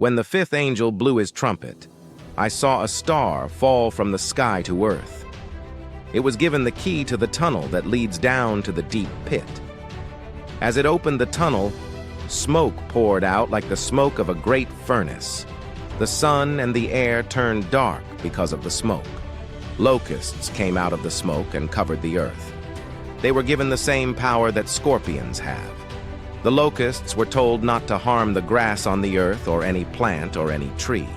When the fifth angel blew his trumpet, I saw a star fall from the sky to earth. It was given the key to the tunnel that leads down to the deep pit. As it opened the tunnel, smoke poured out like the smoke of a great furnace. The sun and the air turned dark because of the smoke. Locusts came out of the smoke and covered the earth. They were given the same power that scorpions have. The locusts were told not to harm the grass on the earth or any plant or any tree.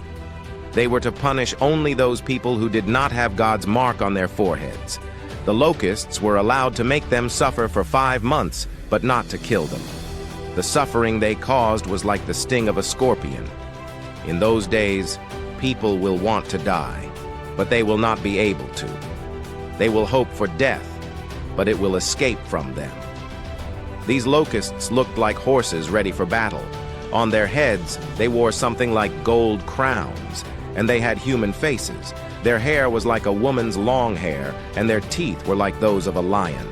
They were to punish only those people who did not have God's mark on their foreheads. The locusts were allowed to make them suffer for 5 months, but not to kill them. The suffering they caused was like the sting of a scorpion. In those days, people will want to die, but they will not be able to. They will hope for death, but it will escape from them. These locusts looked like horses ready for battle. On their heads, they wore something like gold crowns, and they had human faces. Their hair was like a woman's long hair, and their teeth were like those of a lion.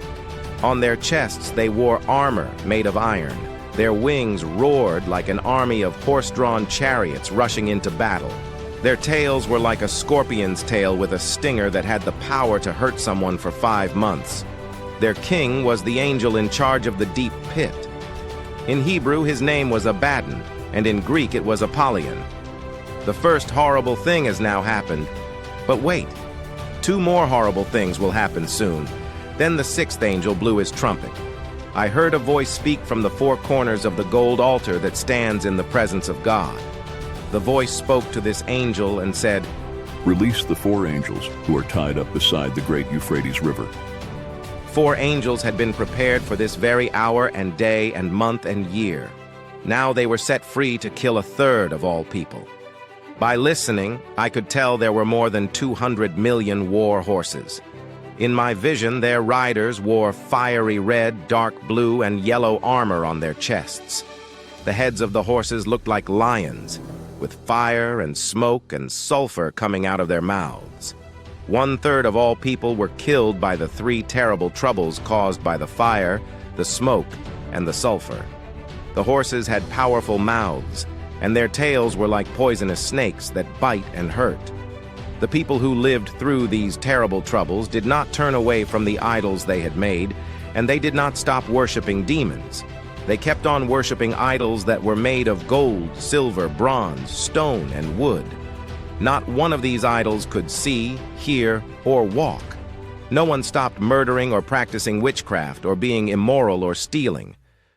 On their chests, they wore armor made of iron. Their wings roared like an army of horse-drawn chariots rushing into battle. Their tails were like a scorpion's tail with a stinger that had the power to hurt someone for 5 months. Their king was the angel in charge of the deep pit. In Hebrew, his name was Abaddon, and in Greek it was Apollyon. The first horrible thing has now happened. But wait, 2 more horrible things will happen soon. Then the sixth angel blew his trumpet. I heard a voice speak from the 4 corners of the gold altar that stands in the presence of God. The voice spoke to this angel and said, "Release the 4 angels who are tied up beside the great Euphrates River." 4 angels had been prepared for this very hour and day and month and year. Now they were set free to kill 1/3 of all people. By listening, I could tell there were more than 200 million war horses. In my vision, their riders wore fiery red, dark blue, and yellow armor on their chests. The heads of the horses looked like lions, with fire and smoke and sulfur coming out of their mouths. 1/3 of all people were killed by the 3 terrible troubles caused by the fire, the smoke, and the sulfur. The horses had powerful mouths, and their tails were like poisonous snakes that bite and hurt. The people who lived through these terrible troubles did not turn away from the idols they had made, and they did not stop worshiping demons. They kept on worshiping idols that were made of gold, silver, bronze, stone, and wood. Not one of these idols could see, hear, or walk. No one stopped murdering or practicing witchcraft or being immoral or stealing.